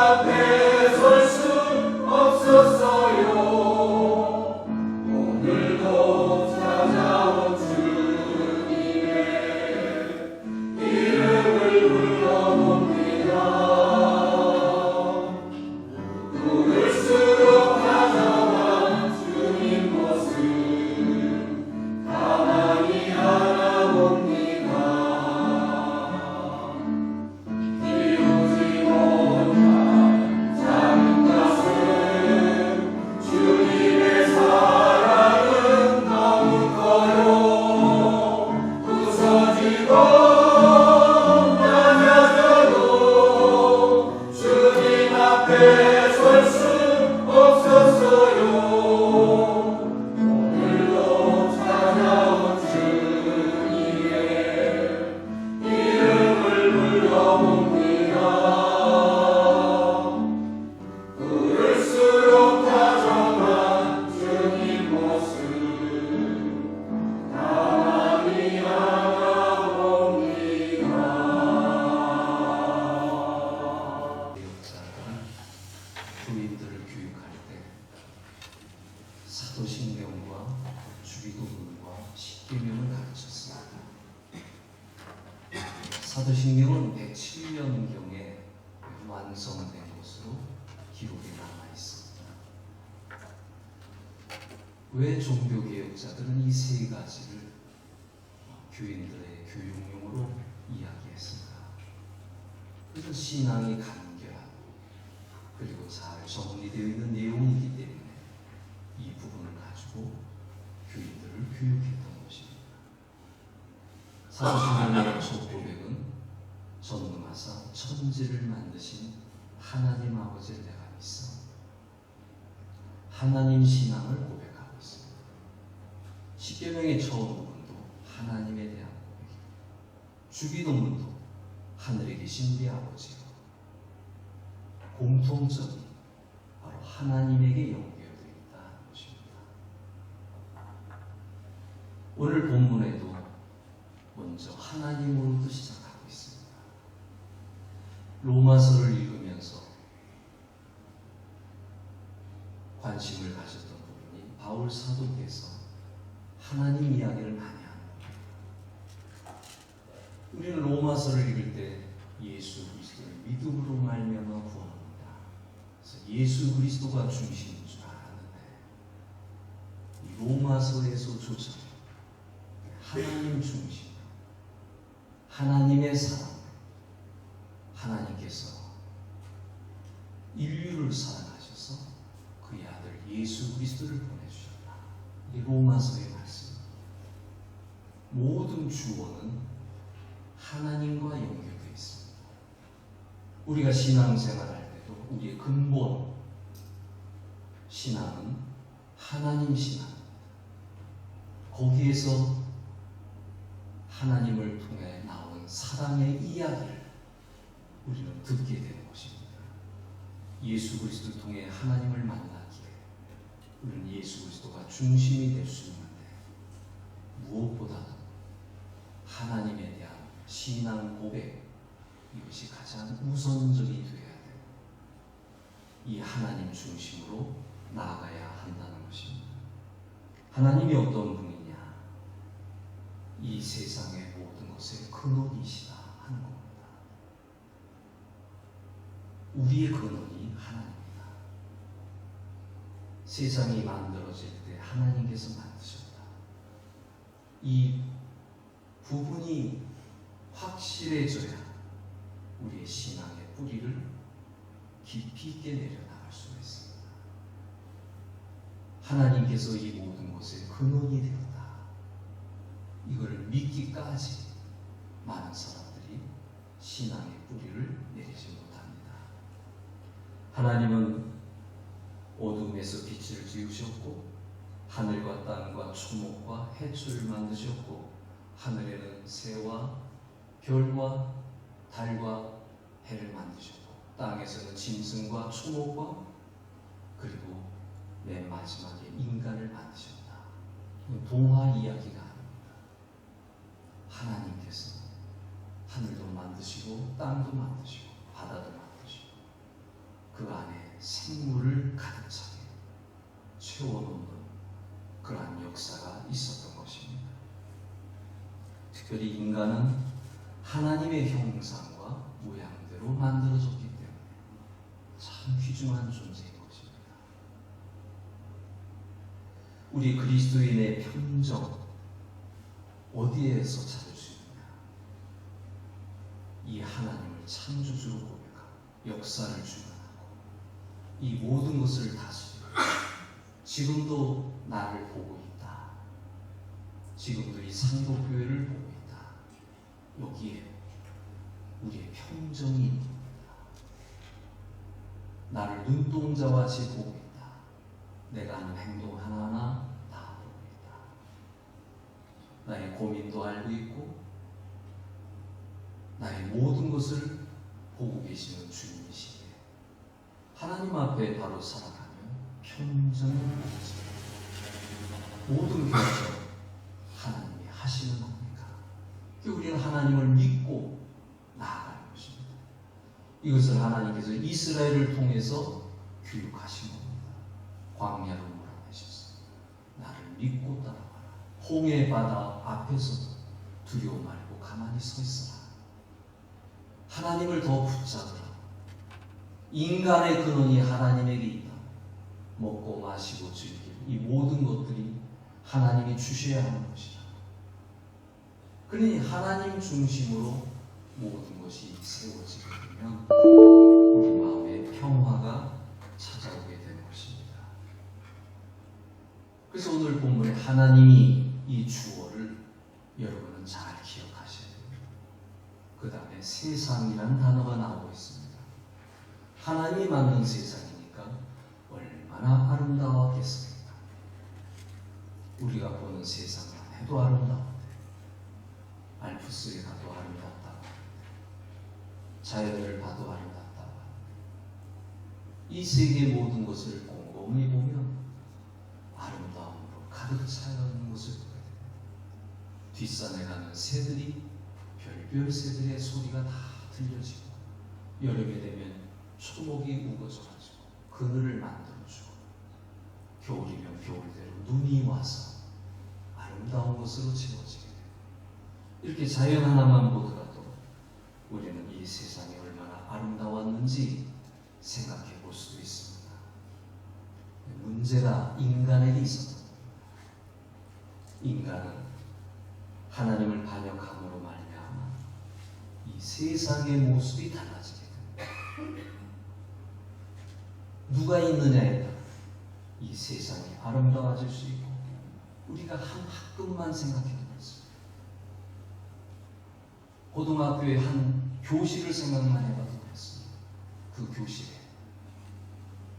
앞에 설 수 없었어요. 오늘도 찾아온 주님의 이름을 불러봅니다. 부를수록 다가와 주님 모습 가만히 알아봅니다. 이루지 못한 작은 것은 주님의 사랑은 너무 커요. 부서지고 낮아져도 주님 앞에 설 수 없었어요. 오늘도 찾아온 주님의 이름을 불러봅니다. 부를수록 다정한 주님 모습 가만히 알아봅니다. 역사는 교인들을 교육할 때 사도신경과 주기도문과 십계명을 가르쳤습니다. 사도신경은 107년경에 완성된 것으로 기록이 남아 있습니다. 왜 종교개혁자들은 이 세 가지를 교인들의 교육용으로 이야기했을까? 그래서 신앙이 간결하고 그리고 잘 정리되어 있는 내용이기 때문에 이 부분을 가지고 교인들을 교육했던 것입니다. 사도신경의 첫 고백은 전능하사 천지를 만드신 하나님 아버지를 내가 믿사 하나님 신앙을 고백하고 있습니다. 십계명의 처음 부분도 하나님에 대한 고백이고 주기도문도 하늘에 계신 우리 아버지가 공통점이 바로 하나님에게 연결되어 있다는 것입니다. 오늘 본문에도 먼저 하나님으로부터 시작하고 있습니다. 로마서를 읽으면서 관심을 가졌던 부분이 바울 사도께서 하나님 이야기를 많이 합니다. 우리는 로마서를 읽을 때 예수 그리스도를 믿음으로 말미암아 구원합니다. 그래서 예수 그리스도가 중심인 줄 알았는데 이 로마서에서조차 하나님 중심, 하나님의 사랑, 하나님께서 인류를 사랑하셔서 그의 아들 예수 그리스도를 보내주셨다. 이게 로마서의 말씀입니다. 모든 주어는 하나님과 연결되어 있습니다. 우리가 신앙생활할 때도 우리의 근본 신앙은 하나님 신앙, 거기에서 하나님을 통해 나온 사랑의 이야기를 우리는 듣게 되는 것입니다. 예수 그리스도를 통해 하나님을 만나기에 우리는 예수 그리스도가 중심이 될 수 있는데 무엇보다도 하나님에 대한 신앙 고백, 이것이 가장 우선적이 되어야 되고 이 하나님 중심으로 나아가야 한다는 것입니다. 하나님이 어떤 분이냐? 이 세상의 모든 것의 근원이시다 하는 겁니다. 우리의 근원이 하나님입니다. 세상이 만들어질 때 하나님께서 만드셨다. 이 부분이 확실해져야 우리의 신앙의 뿌리를 깊이 있게 내려나갈 수가 있습니다. 하나님께서 이 모든 것의 근원이 되었다. 이걸 믿기까지 많은 사람들이 신앙의 뿌리를 내리지 못합니다. 하나님은 어둠에서 빛을 지으셨고 하늘과 땅과 초목과 해초를 만드셨고 하늘에는 새와 별과 달과 해를 만드셨고 땅에서는 짐승과 초목과 그리고 맨 마지막에 인간을 만드셨다. 동화 이야기가 아닙니다. 하나님께서 하늘도 만드시고 땅도 만드시고 바다도 만드시고 그 안에 생물을 가득 차게 채워놓는 그러한 역사가 있었던 것입니다. 특별히 인간은 하나님의 형상과 모양대로 만들어졌기 때문에 참 귀중한 존재인 것입니다. 우리 그리스도인의 평정 어디에서 찾을 수 있느냐? 이 하나님을 창조주로 고백하고 역사를 주관하고 이 모든 것을 다스리고 지금도 나를 보고 있다. 지금도 이 상도교회를 보고 있다. 여기에 우리의 평정이 있다. 나를 눈동자와 같이 보고 있다. 내가 하는 행동 하나하나 다 보고 있다. 나의 고민도 알고 있고 나의 모든 것을 보고 계시는 주님이시기에 하나님 앞에 바로 살아가면 평정을 누리지. 모든 결정 하나님이 하시는 겁니다. 우리는 하나님을 믿고 나아가는 것입니다. 이것을 하나님께서 이스라엘을 통해서 교육하신 겁니다. 광야로 몰아내셨어요. 나를 믿고 따라가라. 홍해 바다 앞에서도 두려워 말고 가만히 서 있어라. 하나님을 더 붙잡으라. 인간의 근원이 하나님에게 있다. 먹고 마시고 즐길 이 모든 것들이 하나님이 주셔야 하는 것이다. 그러니 하나님 중심으로 모든 것이 세워지게 되면 우리 마음에 평화가 찾아오게 되는 것입니다. 그래서 오늘 본문에 하나님이 이 주어를 여러분은 잘 기억하셔야 됩니다. 그 다음에 세상이라는 단어가 나오고 있습니다. 하나님이 만든 세상이니까 얼마나 아름다웠겠습니까? 우리가 보는 세상은 해도 아름다운데 알프스에 가도 아름답다고 자연을 봐도 아름답다고 이 세계 모든 것을 곰곰이 보면 아름다움으로 가득 차 있는 것을 보게 됩니다. 뒷산에 가는 새들이 별별 새들의 소리가 다 들려지고 여름이 되면 초목이 우거져가지고 그늘을 만들어주고 겨울이면 겨울대로 눈이 와서 아름다운 것으로 채워지게 됩니다. 이렇게 자연 하나만 보더라도 우리는 이 세상이 얼마나 아름다웠는지 생각해 볼 수도 있습니다. 문제가 인간에게 있었던 겁니다. 인간은 하나님을 반역함으로 말미암아 이 세상의 모습이 달라지게 됩니다. 누가 있느냐에 따라 이 세상이 아름다워질 수 있고 우리가 한 학급만 생각해도 그렇습니다. 고등학교의 한 교실을 생각만 해봐도 그렇습니다. 그 교실에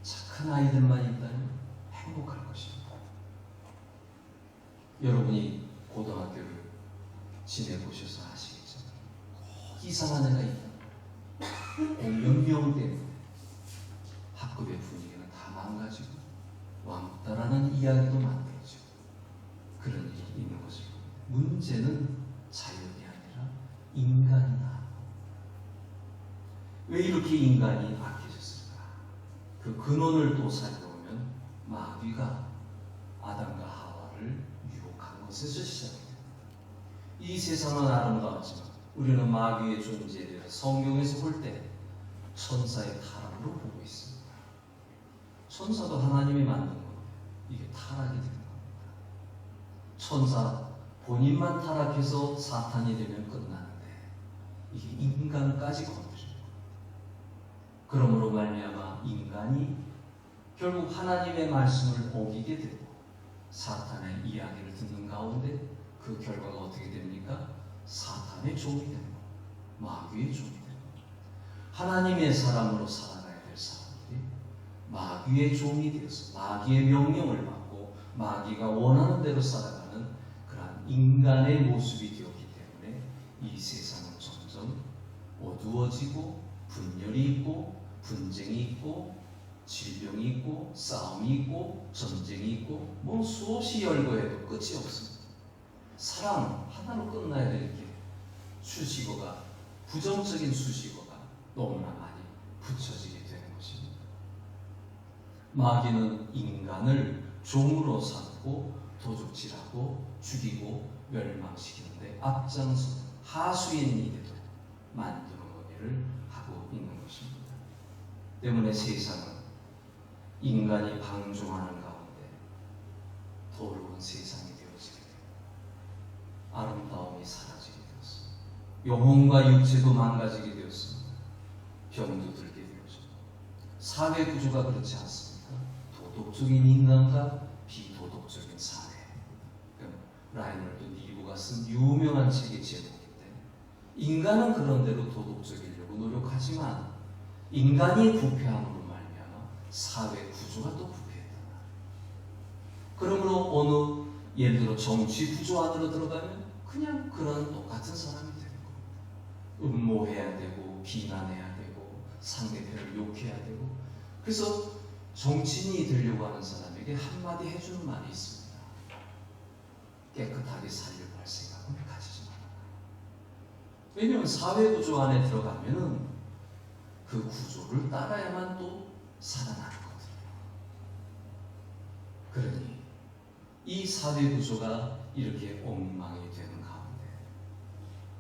착한 아이들만 있다면 행복할 것입니다. 여러분이 고등학교를 지내보셔서 아시겠죠? 꼭 이상한 애가 있다. 몇 명 때문에 학급의 분위기는 다 망가지고 왕따라는 이야기도 만들어지고 그런 일이 있는 것이고 문제는 자연이 아니라 인간이다. 왜 이렇게 인간이 악해졌을까? 그 근원을 또 살펴보면 마귀가 아담과 하와를 유혹한 것에서 시작됩니다. 이 세상은 아름다웠지만 우리는 마귀의 존재에 대해서 성경에서 볼 때 천사의 타락으로 보고 있습니다. 천사도 하나님이 만든 겁니다. 이게 타락이 되는 겁니다. 천사 본인만 타락해서 사탄이 되면 끝나는데 이게 인간까지 건드립니다. 그러므로 말미암아 인간이 결국 하나님의 말씀을 어기게 되고 사탄의 이야기를 듣는 가운데 그 결과가 어떻게 됩니까? 사탄의 종이 되는 겁니다. 마귀의 종이 되는 겁니다. 하나님의 사람으로 살아가야 될 사람들이 마귀의 종이 되어서 마귀의 명령을 받고 마귀가 원하는 대로 살아가는 그러한 인간의 모습이 되었기 때문에 이 세상은 점점 어두워지고 분열이 있고 분쟁이 있고 질병이 있고 싸움이 있고 전쟁이 있고 뭐 수없이 열거해도 끝이 없습니다. 사랑 하나로 끝나야 될 게 수식어가 부정적인 수식어가 너무나 많이 붙여지게 되는 것입니다. 마귀는 인간을 종으로 삼고 도둑질하고 죽이고 멸망시키는데 앞장서 하수인 이들도 만드는 일을 하고 있는 것입니다. 때문에 세상은 인간이 방종하는 가운데 더러운 세상이 되어지게 되고 아름다움이 사라지게 되었습니다. 영혼과 육체도 망가지게 되었습니다. 병도 들게 되었습니다. 사회 구조가 그렇지 않습니까? 도덕적인 인간과 비도덕적인 사회. 라이너드 니부가 쓴 유명한 책의 제목인데, 인간은 그런대로 도덕적이려고 노력하지만 인간이 부패함으로 말미암아 사회 구조가 또 부패했다. 그러므로 어느 예를 들어 정치 구조 안으로 들어가면 그냥 그런 똑같은 사람이 되는 겁니다. 음모해야 되고 비난해야 되고 상대편을 욕해야 되고. 그래서 정치인이 되려고 하는 사람에게 한마디 해주는 말이 있습니다. 깨끗하게 살려고 할 생각은 가지지 마라. 왜냐하면 사회 구조 안에 들어가면은 그 구조를 따라야만 또 살아나거든요. 그러니 이 사회 구조가 이렇게 엉망이 되는 가운데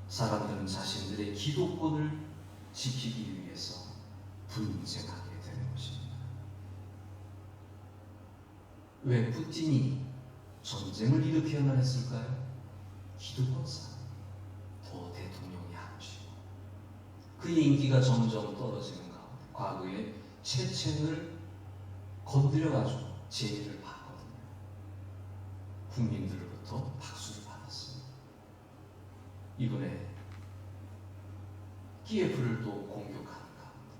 사람들은 자신들의 기도권을 지키기 위해서 분쟁하게 되는 것입니다. 왜 푸틴이 전쟁을 일으켜야만 했을까요? 기득권 싸움. 더 대통령이 하고 싶고 그의 인기가 점점 떨어지는 가운데 과거에 체첸을 건드려가지고 제의를 받거든요. 국민들로부터 박수를 받았습니다. 이번에 키예프를 또 공격하는 가운데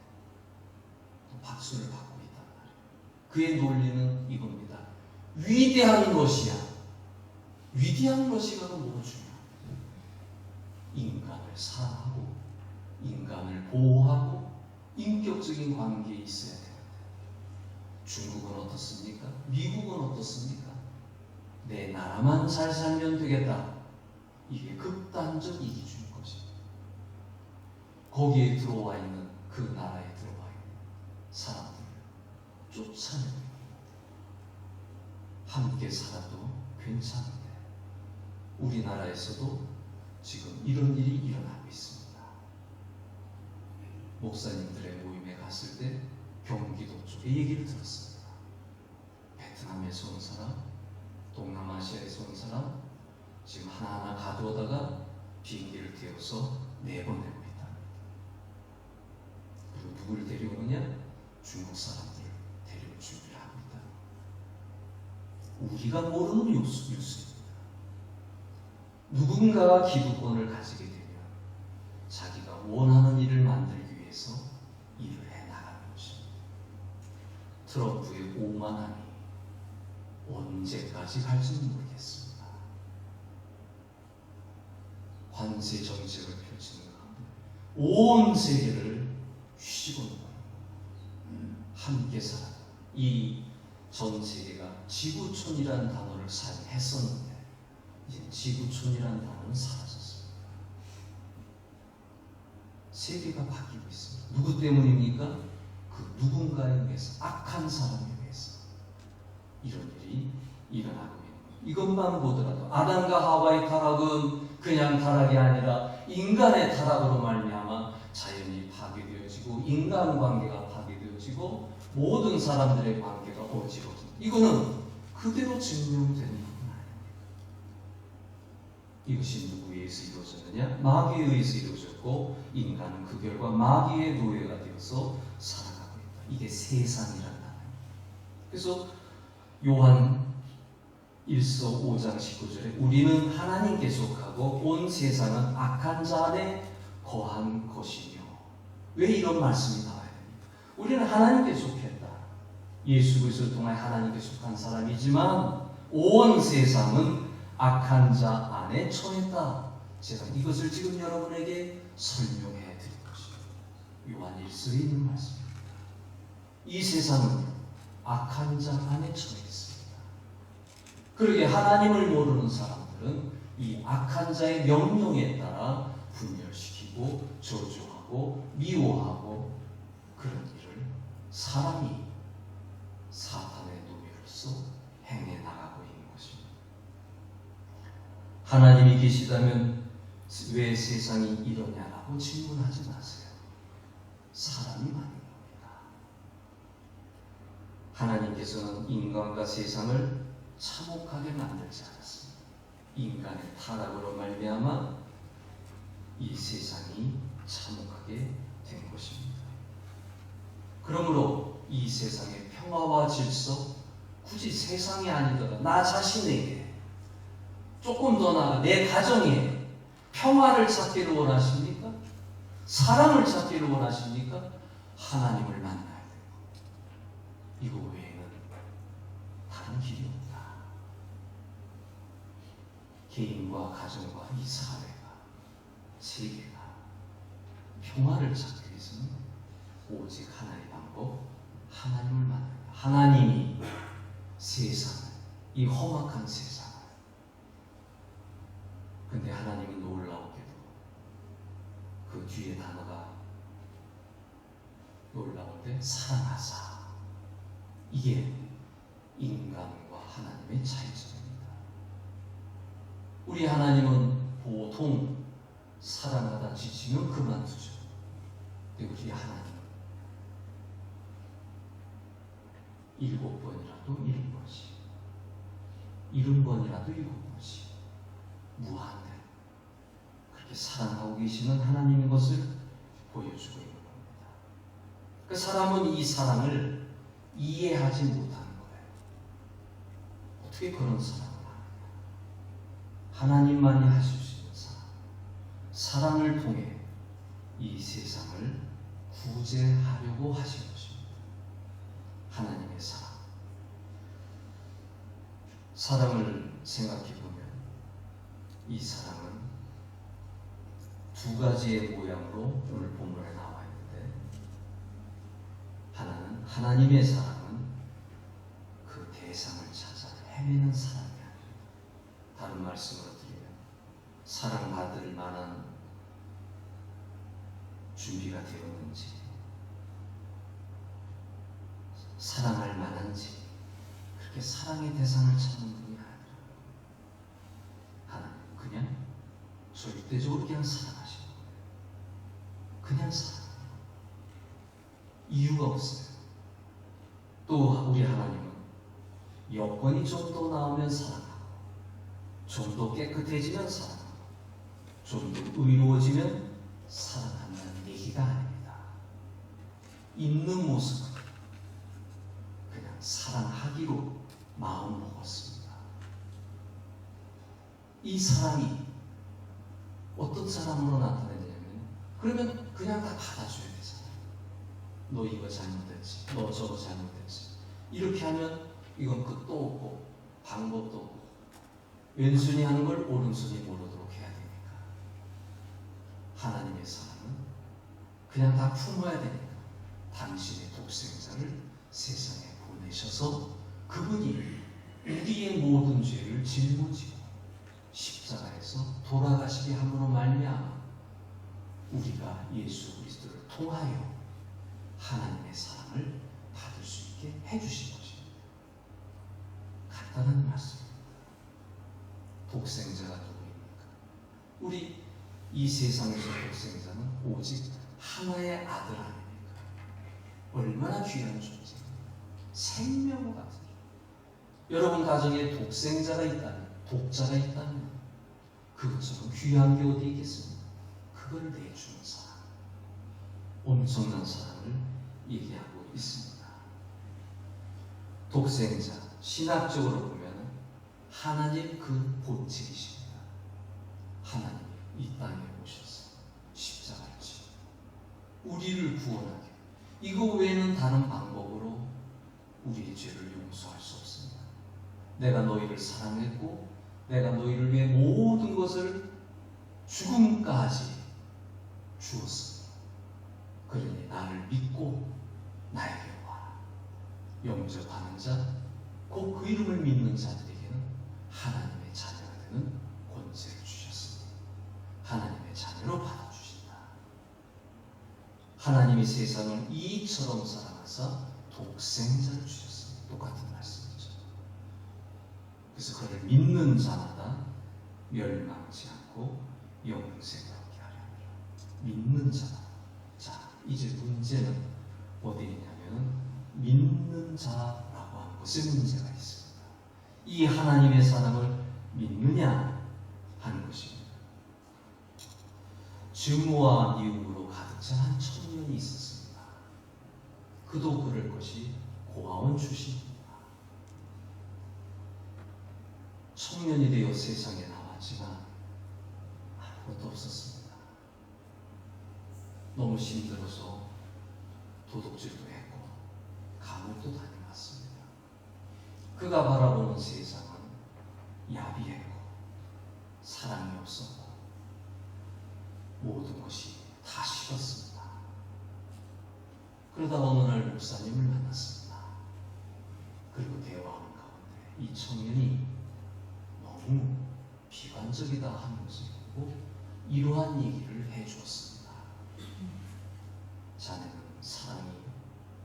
또 박수를 받고 있단 말이에요. 그의 논리는 이겁니다. 위대한 러시아. 위대한 러시아가 뭐가 중요해요? 인간을 사랑하고 인간을 보호하고 인격적인 관계에 있어야 되는데 중국은 어떻습니까? 미국은 어떻습니까? 내 나라만 잘 살면 되겠다. 이게 극단적 이기주의인 것입니다. 거기에 들어와 있는 그 나라에 들어와 있는 사람들을 쫓아내는 함께 살아도 괜찮은데 우리나라에서도 지금 이런 일이 일어나고 있습니다. 목사님들의 모임에 갔을 때 경기도 쪽에 얘기를 들었습니다. 베트남에서 온 사람, 동남아시아에서 온 사람 지금 하나하나 가져오다가 비행기를 태워서 내보내고 있다. 그리고 누구를 데려오느냐? 중국 사람들을 데려올 준비를 합니다. 우리가 모르는 뉴스입니다. 누군가가 기득권을 가지게 되면 자기가 원하는 일을 만들기 위해서 일을 해나가는 것입니다. 트럼프의 오만함이 언제까지 갈지는 모르겠습니다. 관세 정책을 펼치는 가운데 온 세계를 휘집어 놓고 함께 살아 이 전 세계가 지구촌이라는 단어를 사용했었는데 이제 지구촌이라는 단어는 사라졌습니다. 세계가 바뀌고 있습니다. 누구 때문입니까? 그 누군가에 의해서, 악한 사람에 의해서 이런 일이 일어나고 있는 거예요. 이것만 보더라도 아담과 하와의 타락은 그냥 타락이 아니라 인간의 타락으로 말미암아 자연이 파괴되어지고 인간관계가 파괴되어지고 모든 사람들의 관계가 어지러워집니다. 이거는 그대로 증명되는 부분 아닙니까? 이것이 누구에 의해서 이루어졌느냐? 마귀에 의해서 이루어졌고 인간은 그 결과 마귀의 노예가 되어서 살아가고 있다. 이게 세상이란 단어입니다. 그래서 요한 1서 5장 19절에 우리는 하나님께 속하고 온 세상은 악한 자 안에 거한 것이며. 왜 이런 말씀이 나와야 됩니까? 우리는 하나님께 속했다. 예수 그리스도를 통해 하나님께 속한 사람이지만 온 세상은 악한 자 안에 처했다. 제가 이것을 지금 여러분에게 설명해 드릴 것입니다. 요한 1서에 있는 말씀입니다. 이 세상은 악한 자 안에 처해 있습니다. 그러게 하나님을 모르는 사람들은 이 악한 자의 명령에 따라 분열시키고 저주하고 미워하고 그런 일을 사람이 하나님이 계시다면 왜 세상이 이러냐라고 질문하지 마세요. 사람이 만든 겁니다. 하나님께서는 인간과 세상을 참혹하게 만들지 않았습니다. 인간의 타락으로 말미암아 이 세상이 참혹하게 된 것입니다. 그러므로 이 세상의 평화와 질서, 굳이 세상이 아니더라도 나 자신에게, 조금 더 나아가 내 가정에 평화를 찾기를 원하십니까? 사랑을 찾기를 원하십니까? 하나님을 만나야 돼요. 이거 외에는 다른 길이 없다. 개인과 가정과 이 사회가, 세계가 평화를 찾기 위해서는 오직 하나의 방법, 하나님을 만나요. 하나님이 세상을, 이 험악한 세상을, 근데 하나님은 놀라웠게도 그 뒤에 단어가 놀라운데 사랑하사. 이게 인간과 하나님의 차이점입니다. 우리 하나님은 보통 사랑하다 지치면 그만두죠. 근데 우리 하나님은 7번이라도 7번씩, 70번이라도 7번씩 무한대로 그렇게 사랑하고 계시는 하나님의 것을 보여주고 있는 겁니다. 그 사람은 이 사랑을 이해하지 못하는 거예요. 어떻게 그런 사랑을 하느냐? 하나님만이 하실 수 있는 사랑, 사랑을 통해 이 세상을 구제하려고 하신 것입니다. 하나님의 사랑. 사랑을 생각해 보면 이 사랑은 두 가지의 모양으로 오늘 본문에 나와 있는데, 하나는 하나님의 사랑은 그 대상을 찾아 헤매는 사랑이 아니에요. 다른 말씀으로 드리면 사랑받을 만한 준비가 되었는지, 사랑할 만한지, 그렇게 사랑의 대상을 찾는 분이 아니라 하나님 그냥 절대적으로 그냥 사랑하시는 거예요. 그냥 사랑해요. 이유가 없어요. 또 우리 하나님은 여건이 좀 더 나오면 사랑하고, 좀 더 깨끗해지면 사랑하고, 좀 더 의로워지면 사랑한다는 얘기가 아닙니다. 있는 모습은 그냥 사랑하기로 마음 먹었습니다. 이 사랑이 어떤 사람으로 나타내냐면, 그러면 그냥 다 받아줘야 되잖아요. 너 이거 잘못했지, 너 저거 잘못했지. 이렇게 하면 이건 끝도 없고 방법도 없고, 왼손이 하는 걸 오른손이 모르도록 해야 되니까. 하나님의 사랑은 그냥 다 품어야 되니까 당신의 독생자를 세상에 보내셔서 그분이 우리의 모든 죄를 짊어지고 십자가에서 돌아가시게 함으로 말미암아 우리가 예수 그리스도를 통하여 하나님의 사랑을 받을 수 있게 해주신 것입니다. 간단한 말씀입니다. 독생자가 누구입니까? 우리 이 세상에서 독생자는 오직 하나의 아들 아닙니까? 얼마나 귀한 존재입니까? 생명과 같은 존재. 여러분 가정에 독생자가 있다면, 독자가 있다면 그것처럼 귀한 게 어디 있겠습니까? 그걸 내주는 사랑, 엄청난 사랑을 얘기하고 있습니다. 독생자, 신학적으로 보면 하나님 그 본질이십니다. 하나님이 이 땅에 오셔서 십자가를 지고 우리를 구원하게, 이거 외에는 다른 방법으로 우리의 죄를 용서할 수 없습니다. 내가 너희를 사랑했고 내가 너희를 위해 모든 것을 죽음까지 주었습니다. 그러니 나를 믿고 나에게 와. 영접하는 자, 곧 그 이름을 믿는 자들에게는 하나님의 자녀가 되는 권세를 주셨습니다. 하나님의 자녀로 받아주신다. 하나님이 세상을 이처럼 사랑하사 독생자를 주셨습니다. 똑같은 말씀이죠. 그래서 그를 믿는 자마다 멸망치 않고 영생을 얻게 하려니라. 믿는 자다. 자, 이제 문제는 어디 있냐면 믿는 자라고 하는 것에 문제가 있습니다. 이 하나님의 사랑을 믿느냐 하는 것입니다. 증오와 미움으로 가득 찬 한 청년이 있었습니다. 그도 그럴 것이 고아원 출신입니다. 청년이 되어 세상에 나왔지만 아무것도 없었습니다. 너무 힘들어서 도둑질도 했고 감옥도 다녀왔습니다. 그가 바라보는 세상은 야비했고 사랑이 없었고 모든 것이 다 싫었습니다. 그러다 어느 날 목사님을 만났습니다. 그리고 대화하는 가운데 이 청년이 너무 비관적이다 하는 것을 보고 이러한 얘기를 해주었습니다. 자네는 사랑이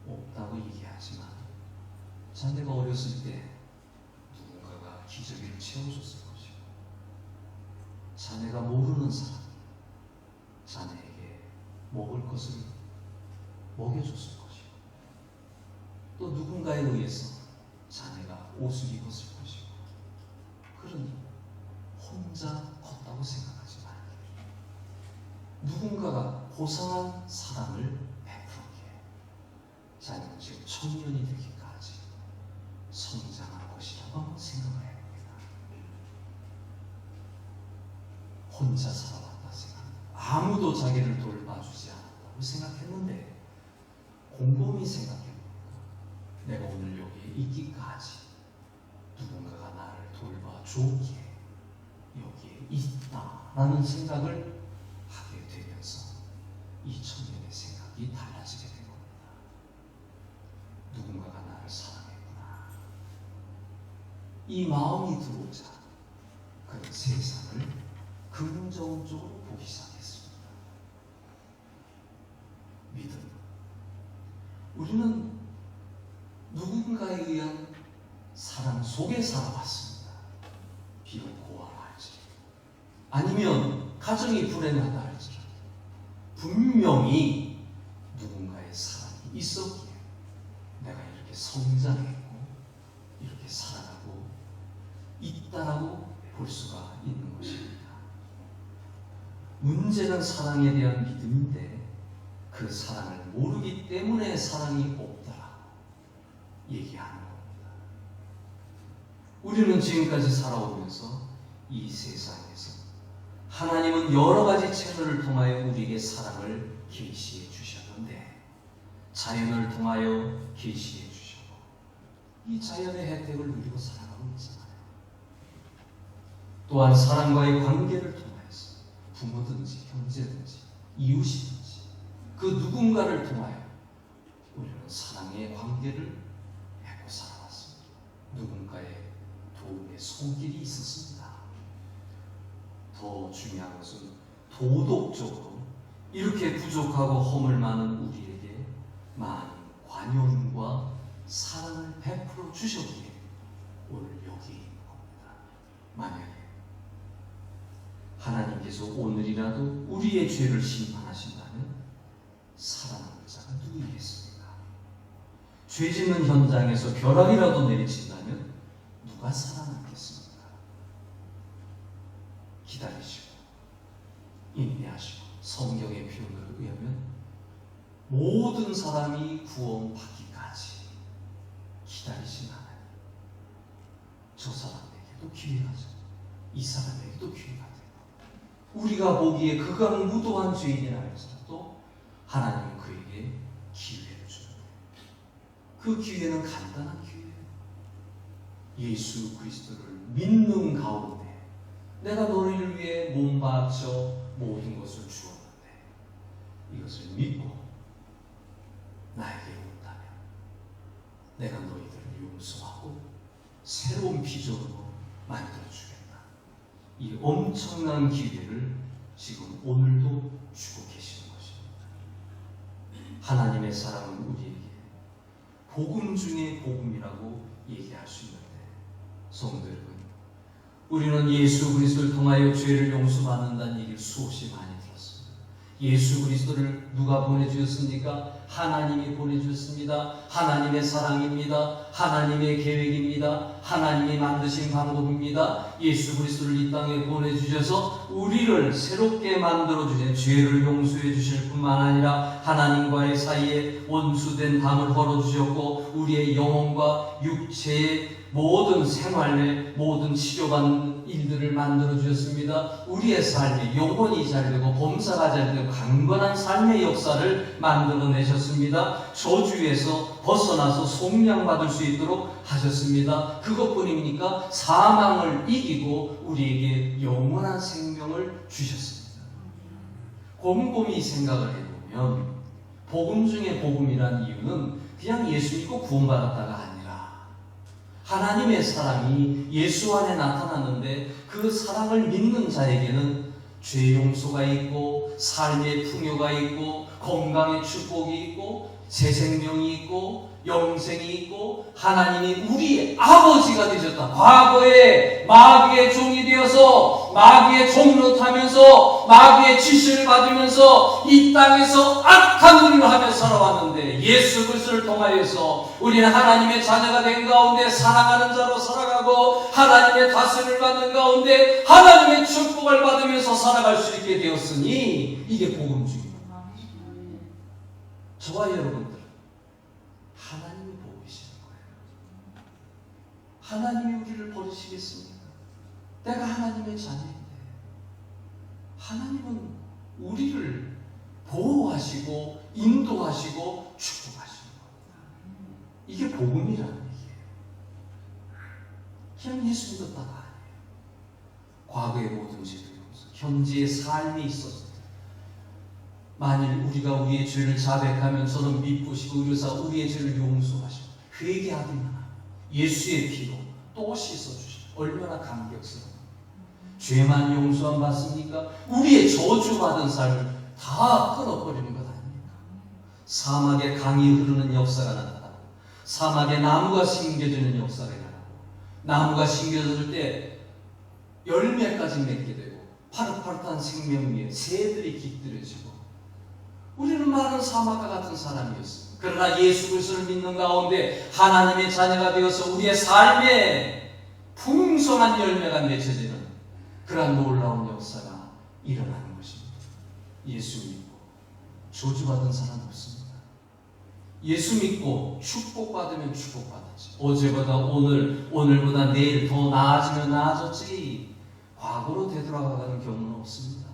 없다고 얘기하지만 자네가 어렸을 때 누군가가 기저귀를 채워줬을 것이고 자네가 모르는 사람이 자네에게 먹을 것을 먹여줬을 것이고 또 누군가에 의해서 자네가 옷을 입었을 것이고 그러니 혼자 컸다고 생각하지 말게. 누군가가 고상한 사랑을 베풀었기에 자네는 지금 청년이 되기까지 성장할 것이라고 한번 생각을 해봅니다. 혼자 살아왔다 생각합니다. 아무도 자기를 돌봐주지 않았다고 생각했는데 곰곰이 생각해봅니다. 내가 오늘 여기에 있기까지 누군가가 나를 돌봐주기에 여기에 있다라는 생각을 하게 되면서 이 청년의 생각이 달라지게 된 겁니다. 누군가가 나를 사랑했구나. 이 마음이 들어오자 그는 세상을 긍정적으로 보기 시작했습니다. 믿음. 우리는 누군가에 의한 사랑 속에 살아왔습니다. 비록 고아할지 아니면 가정이 불행하다 할지 분명히 누군가의 사랑이 있었기에 내가 이렇게 성장했고 이렇게 살아가고 있다라고 볼 수가 있는 것입니다. 문제는 사랑에 대한 믿음인데 그 사랑을 모르기 때문에 사랑이 없다라고 얘기하는 겁니다. 우리는 지금까지 살아오면서 이 세상에서 하나님은 여러 가지 채널을 통하여 우리에게 사랑을 계시해 주셨는데 자연을 통하여 계시해 주셨고 이 자연의 혜택을 누리고 살아가고 있잖아요. 또한 사랑과의 관계를 통하여서 부모든지 형제든지 이웃이든지 그 누군가를 통하여 우리는 사랑의 관계를 맺고 살아왔습니다. 누군가의 도움의 손길이 있었습니다. 더 중요한 것은 도덕적으로 이렇게 부족하고 허물 많은 우리에게 많은 관용과 사랑을 베풀어 주셨기에 오늘 여기 있는 겁니다. 만약에 하나님께서 오늘이라도 우리의 죄를 심판하신다면 사랑하는 자가 누구이겠습니까? 죄 짓는 현장에서 벼락이라도 내리친다면 누가 살아남겠습니까? 기다리시고 인내하시고 성경의 표현에 의하면 모든 사람이 구원받기까지 기다리신 하나님, 저 사람에게도 기회가 죠. 이 사람에게도 기회가 돼요. 우리가 보기에 그가 무도한 죄인이라 할지라도 하나님은 그에게 기회를 주는데 그 기회는 간단한 기회예요. 예수 그리스도를 믿는 가운데 내가 너희를 위해 몸 바쳐 모든 것을 주었는데 이것을 믿고 나에게 온다면 내가 너희들을 용서하고 새로운 비전으로 만들어주겠다. 이 엄청난 기회를 지금 오늘도 주고 계시는 것입니다. 하나님의 사랑은 우리에게 복음 중에 복음이라고 얘기할 수 있는데 성도 여러분, 우리는 예수 그리스도를 통하여 죄를 용서받는다는 얘기를 수없이 많이 들었습니다. 예수 그리스도를 누가 보내주셨습니까? 하나님이 보내주셨습니다. 하나님의 사랑입니다. 하나님의 계획입니다. 하나님이 만드신 방법입니다. 예수 그리스도를 이 땅에 보내주셔서 우리를 새롭게 만들어주신 죄를 용서해 주실 뿐만 아니라 하나님과의 사이에 원수된 담을 걸어주셨고 우리의 영혼과 육체의 모든 생활의 모든 치료받는 일들을 만들어 주셨습니다. 우리의 삶이 영혼이 잘되고 범사가 잘되고 강건한 삶의 역사를 만들어내셨습니다. 저주에서 벗어나서 속량받을 수 있도록 하셨습니다. 그것뿐입니까? 사망을 이기고 우리에게 영원한 생명을 주셨습니다. 곰곰이 생각을 해보면 복음 중에 복음이라는 이유는 그냥 예수 믿고 구원받았다가 아니라 하나님의 사랑이 예수 안에 나타났는데 그 사랑을 믿는 자에게는 죄 용서가 있고 삶의 풍요가 있고 건강의 축복이 있고 새 생명이 있고 영생이 있고 하나님이 우리의 아버지가 되셨다. 과거에 마귀의 종이 되어서 마귀의 종노릇하면서 마귀의 지시를 받으면서 이 땅에서 악한 일을 하며 살아왔는데 예수 그리스도를 통하여서 우리는 하나님의 자녀가 된 가운데 사랑하는 자로 살아가고 하나님의 다스림을 받는 가운데 하나님의 축복을 받으면서 살아갈 수 있게 되었으니 이게 복음 중입니다. 저와 여러분들 하나님이 보고 계시는 거예요. 하나님이 우리를 버리시겠습니까? 내가 하나님의 자녀인데 하나님은 우리를 보호하시고 인도하시고 축복하시는 겁니다. 이게 복음이라는 얘기예요. 그냥 예수 믿었다가 아니에요. 과거의 모든 죄도 용서, 현재의 삶이 있었을 때 만일 우리가 우리의 죄를 자백하면 저는 미쁘시고 의로사 우리의 죄를 용서하시고 회개하기만 하고 예수의 피로 또 씻어주시고 얼마나 감격스러워. 죄만 용서함 받습니까? 우리의 저주받은 삶을 다 끊어버리는 것 아닙니까? 사막에 강이 흐르는 역사가 나타나고 사막에 나무가 심겨지는 역사가 일어나고 나무가 심겨졌을 때 열매까지 맺게 되고 파릇파릇한 생명 위에 새들이 깃들여지고 우리는 많은 사막과 같은 사람이었습니다. 그러나 예수 그리스도를 믿는 가운데 하나님의 자녀가 되어서 우리의 삶에 풍성한 열매가 맺혀지는 그러한 놀라운 역사가 일어나는 것입니다. 예수 믿고 저주받은 사람 없습니다. 예수 믿고 축복받으면 축복받았지. 어제보다 오늘보다 내일 더 나아지면 나아졌지. 과거로 되돌아가는 경우는 없습니다.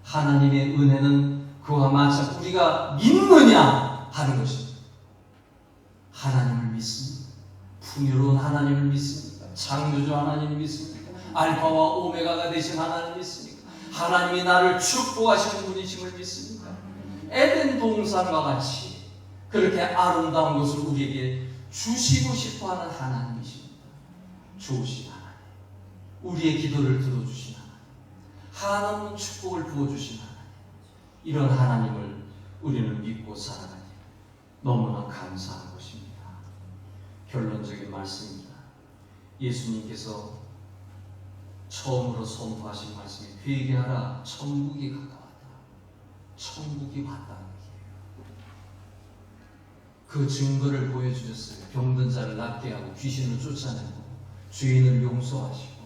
하나님의 은혜는 그와 마찬가지 우리가 믿느냐 하는 것입니다. 하나님을 믿습니다. 풍요로운 하나님을 믿습니까? 창조주 하나님을 믿습니까? 알파와 오메가가 되신 하나님을 믿습니까? 하나님이 나를 축복하시는 분이심을 믿습니까? 에덴 동산과 같이 그렇게 아름다운 것을 우리에게 주시고 싶어하는 하나님이십니다. 좋으신 하나님, 우리의 기도를 들어주신 하나님, 한없는 축복을 부어주신 하나님, 이런 하나님을 우리는 믿고 살아가니 너무나 감사한 것입니다. 결론적인 말씀입니다. 예수님께서 처음으로 선포하신 말씀이 회개하라, 천국이 가까웠다. 천국이 왔다는 얘기예요. 그 증거를 보여주셨어요. 병든 자를 낫게 하고 귀신을 쫓아내고 죄인을 용서하시고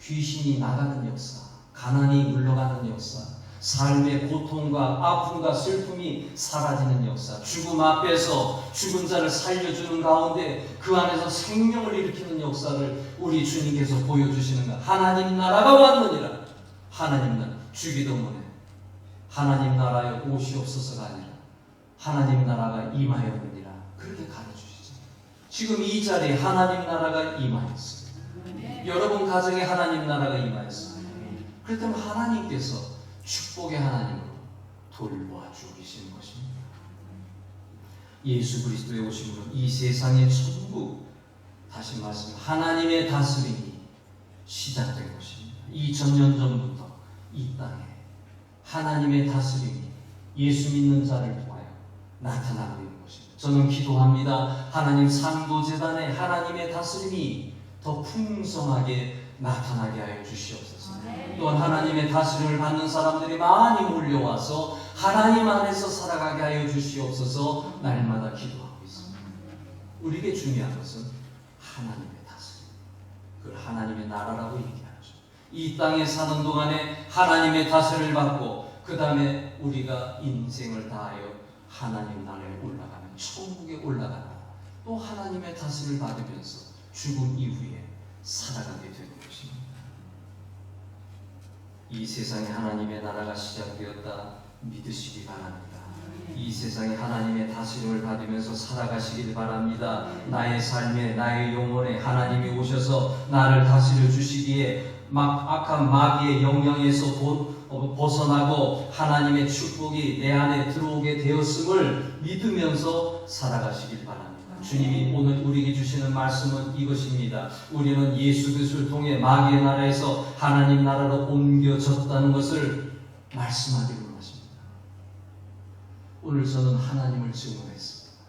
귀신이 나가는 역사, 가난이 물러가는 역사, 삶의 고통과 아픔과 슬픔이 사라지는 역사, 죽음 앞에서 죽은 자를 살려주는 가운데 그 안에서 생명을 일으키는 역사를 우리 주님께서 보여주시는 것. 하나님 나라가 왔느니라. 하나님 나라, 주기도문에 하나님 나라에 오시옵소서가 아니라 하나님 나라가 임하였느니라. 그렇게 가르쳐주시죠. 지금 이 자리에 하나님 나라가 임하였어요. 여러분 가정에 하나님 나라가 임하였어요. 그렇다면 하나님께서 축복의 하나님으로 돌보아주고 계시는 것입니다. 예수 그리스도의 오심으로 이 세상의 천국, 다시 말씀 하나님의 다스림이 시작된 것입니다. 2000년 전부터 이 땅에 하나님의 다스림이 예수 믿는 자를 통하여 나타나고 있는 것입니다. 저는 기도합니다. 하나님 상도재단에 하나님의 다스림이 더 풍성하게 나타나게 하여 주시옵소서. 또한 하나님의 다스림을 받는 사람들이 많이 몰려와서 하나님 안에서 살아가게 하여 주시옵소서. 날마다 기도하고 있습니다. 우리에게 중요한 것은 하나님의 다스림, 그걸 하나님의 나라라고 얘기하죠. 이 땅에 사는 동안에 하나님의 다스림을 받고 그 다음에 우리가 인생을 다하여 하나님 나라에 올라가는, 천국에 올라가는, 또 하나님의 다스림을 받으면서 죽음 이후에 살아가게 되는 것입니다. 이 세상에 하나님의 나라가 시작되었다 믿으시기 바랍니다. 이 세상에 하나님의 다스림을 받으면서 살아가시길 바랍니다. 나의 삶에, 나의 영혼에 하나님이 오셔서 나를 다스려 주시기에 악한 마귀의 영향에서 벗어나고 하나님의 축복이 내 안에 들어오게 되었음을 믿으면서 살아가시길 바랍니다. 주님이 오늘 우리에게 주시는 말씀은 이것입니다. 우리는 예수 그리스도를 통해 마귀의 나라에서 하나님 나라로 옮겨졌다는 것을 말씀하기로 하십니다. 오늘 저는 하나님을 증언했습니다.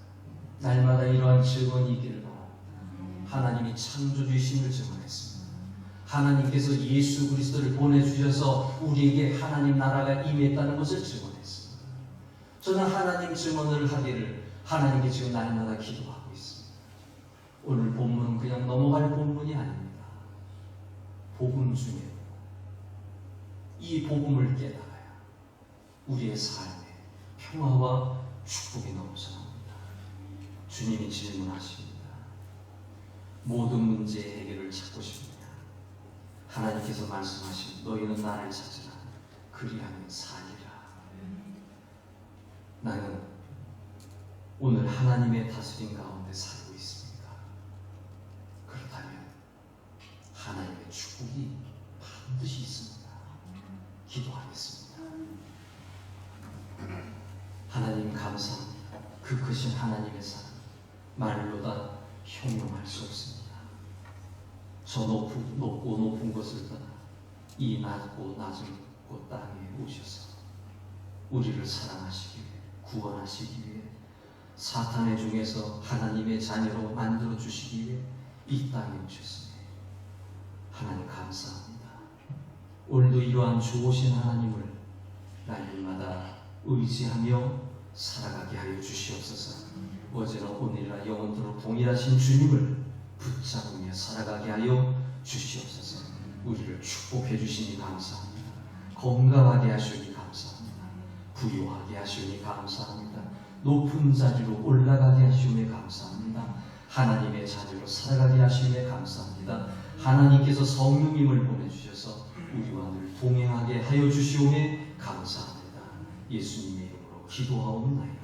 날마다 이러한 증언이 있기를 바랍니다. 하나님이 창조주이심을 증언했습니다. 하나님께서 예수 그리스도를 보내주셔서 우리에게 하나님 나라가 임했다는 것을 증언했습니다. 저는 하나님 증언을 하기를 하나님께 지금 날마다 기도하고 있습니다. 오늘 본문은 그냥 넘어갈 본문이 아닙니다. 복음 중에 이 복음을 깨달아야 우리의 삶에 평화와 축복이 넘쳐납니다. 주님이 질문하십니다. 모든 문제의 해결을 찾고 싶느냐? 하나님께서 말씀하신 너희는 나를 찾으라. 그리하면 살리라. 나는 오늘 하나님의 다스림 가운데 살고 있습니다. 그렇다면 하나님의 축복이 반드시 있습니다. 기도하겠습니다. 하나님 감사합니다. 그 크신 하나님의 사랑 말로다 형용할 수 없습니다. 저 높은 곳을 떠나 이 낮고 낮은 곳 땅에 오셔서 우리를 사랑하시기 위해, 구원하시기 위해, 사탄의 중에서 하나님의 자녀로 만들어 주시기 위해 이 땅에 오셨습니다. 하나님 감사합니다. 오늘도 이러한 좋으신 하나님을 날마다 의지하며 살아가게 하여 주시옵소서. 어제나 오늘이나 영원토록 동일하신 주님을 붙잡으며 살아가게 하여 주시옵소서. 우리를 축복해 주시니 감사합니다. 건강하게 하시니 감사합니다. 부유하게 하시니 감사합니다. 높은 자리로 올라가게 하시니 감사합니다. 하나님의 자녀로 살아가게 하시니 감사합니다. 하나님께서 성령님을 보내주셔서 우리와 늘 동행하게 하여 주시오니 감사합니다. 예수님의 이름으로 기도하옵나이다.